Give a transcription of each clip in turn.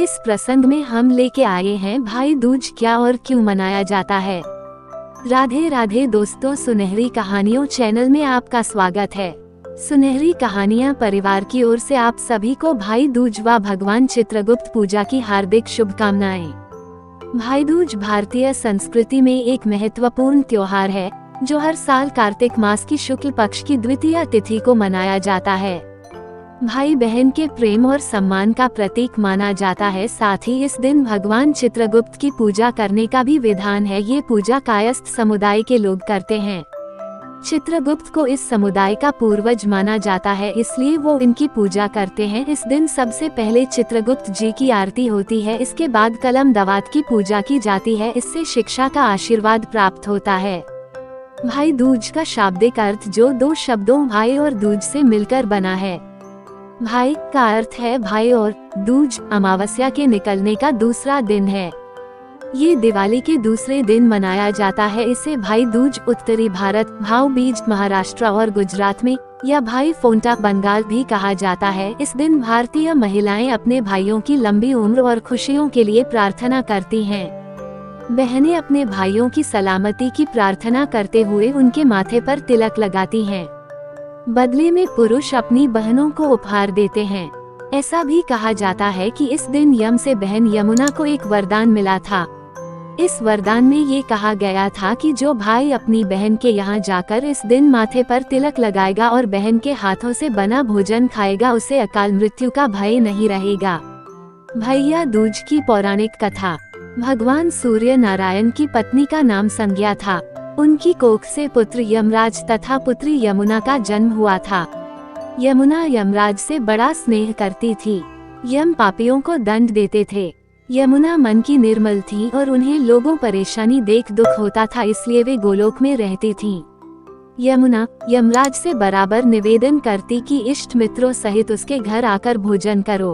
इस प्रसंग में हम लेके आए हैं भाई दूज क्या और क्यों मनाया जाता है। राधे राधे दोस्तों, सुनहरी कहानियों चैनल में आपका स्वागत है। सुनहरी कहानियां परिवार की ओर से आप सभी को भाई दूज व भगवान चित्रगुप्त पूजा की हार्दिक शुभकामनाएं। भाई दूज भारतीय संस्कृति में एक महत्वपूर्ण त्योहार है जो हर साल कार्तिक मास की शुक्ल पक्ष की द्वितीय तिथि को मनाया जाता है। भाई बहन के प्रेम और सम्मान का प्रतीक माना जाता है। साथ ही इस दिन भगवान चित्रगुप्त की पूजा करने का भी विधान है। ये पूजा कायस्थ समुदाय के लोग करते हैं। चित्रगुप्त को इस समुदाय का पूर्वज माना जाता है, इसलिए वो इनकी पूजा करते हैं। इस दिन सबसे पहले चित्रगुप्त जी की आरती होती है। इसके बाद कलम दवात की पूजा की जाती है। इससे शिक्षा का आशीर्वाद प्राप्त होता है। भाई दूज का शाब्दिक अर्थ जो दो शब्दों भाई और दूज से मिलकर बना है। भाई का अर्थ है भाई और दूज अमावस्या के निकलने का दूसरा दिन है। ये दिवाली के दूसरे दिन मनाया जाता है। इसे भाई दूज उत्तरी भारत, भाऊ बीज महाराष्ट्र और गुजरात में, या भाई फोंटा बंगाल भी कहा जाता है। इस दिन भारतीय महिलाएं अपने भाइयों की लंबी उम्र और खुशियों के लिए प्रार्थना करती हैं। बहनें अपने भाइयों की सलामती की प्रार्थना करते हुए उनके माथे पर तिलक लगाती हैं। बदले में पुरुष अपनी बहनों को उपहार देते हैं। ऐसा भी कहा जाता है कि इस दिन यम से बहन यमुना को एक वरदान मिला था। इस वरदान में ये कहा गया था कि जो भाई अपनी बहन के यहाँ जाकर इस दिन माथे पर तिलक लगाएगा और बहन के हाथों से बना भोजन खाएगा, उसे अकाल मृत्यु का भय नहीं रहेगा। भैया दूज की पौराणिक कथा। भगवान सूर्य नारायण की पत्नी का नाम संज्ञा था। उनकी कोख से पुत्र यमराज तथा पुत्री यमुना का जन्म हुआ था। यमुना यमराज से बड़ा स्नेह करती थी। यम पापियों को दंड देते थे। यमुना मन की निर्मल थी और उन्हें लोगों परेशानी देख दुख होता था, इसलिए वे गोलोक में रहती थीं। यमुना यमराज से बराबर निवेदन करती कि इष्ट मित्रों सहित उसके घर आकर भोजन करो।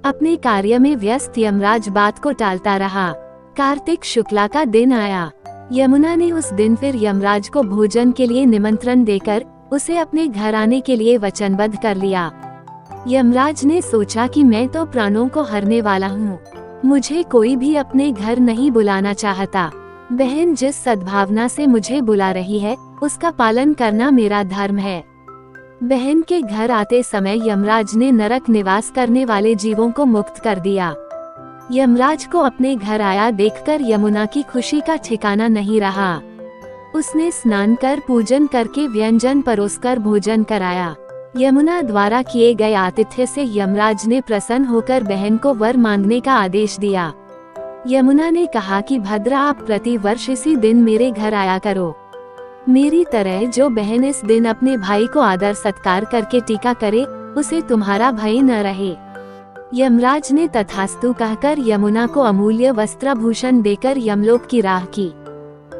अपने कार्य में व्यस्त यमराज बात को टालता रहा। कार्तिक शुक्ला का दिन आया। यमुना ने उस दिन फिर यमराज को भोजन के लिए निमंत्रण देकर उसे अपने घर आने के लिए वचनबद्ध कर लिया। यमराज ने सोचा कि मैं तो प्राणों को हरने वाला हूँ, मुझे कोई भी अपने घर नहीं बुलाना चाहता। बहन जिस सद्भावना से मुझे बुला रही है उसका पालन करना मेरा धर्म है। बहन के घर आते समय यमराज ने नरक निवास करने वाले जीवों को मुक्त कर दिया। यमराज को अपने घर आया देखकर यमुना की खुशी का ठिकाना नहीं रहा। उसने स्नान कर पूजन करके व्यंजन परोसकर भोजन कराया। यमुना द्वारा किए गए आतिथ्य से यमराज ने प्रसन्न होकर बहन को वर मांगने का आदेश दिया। यमुना ने कहा कि भद्रा, आप प्रति वर्ष इसी दिन मेरे घर आया करो। मेरी तरह जो बहन इस दिन अपने भाई को आदर सत्कार करके टीका करे, उसे तुम्हारा भय न रहे। यमराज ने तथास्तु कहकर यमुना को अमूल्य वस्त्राभूषण देकर यमलोक की राह की।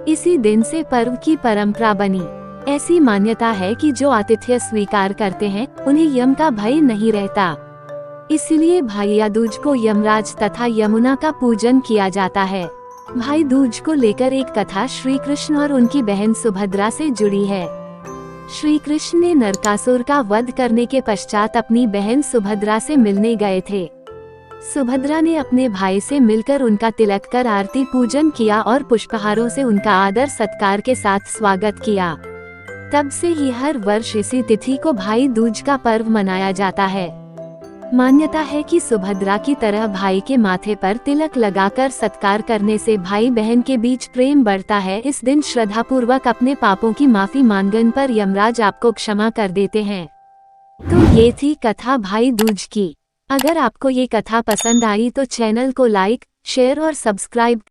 इसी दिन से पर्व की परंपरा बनी। ऐसी मान्यता है कि जो आतिथ्य स्वीकार करते हैं उन्हें यम का भय नहीं रहता। इसलिए भैया दूज को यमराज तथा यमुना का पूजन किया जाता है। भाई दूज को लेकर एक कथा श्री कृष्ण और उनकी बहन सुभद्रा से जुड़ी है। श्री कृष्ण ने नरकासुर का वध करने के पश्चात अपनी बहन सुभद्रा से मिलने गए थे। सुभद्रा ने अपने भाई से मिलकर उनका तिलक कर आरती पूजन किया और पुष्पहारों से उनका आदर सत्कार के साथ स्वागत किया। तब से ही हर वर्ष इसी तिथि को भाई दूज का पर्व मनाया जाता है। मान्यता है कि सुभद्रा की तरह भाई के माथे पर तिलक लगाकर सत्कार करने से भाई बहन के बीच प्रेम बढ़ता है। इस दिन श्रद्धापूर्वक अपने पापों की माफी मांगने पर यमराज आपको क्षमा कर देते हैं। तो ये थी कथा भाई दूज की। अगर आपको ये कथा पसंद आई तो चैनल को लाइक, शेयर और सब्सक्राइब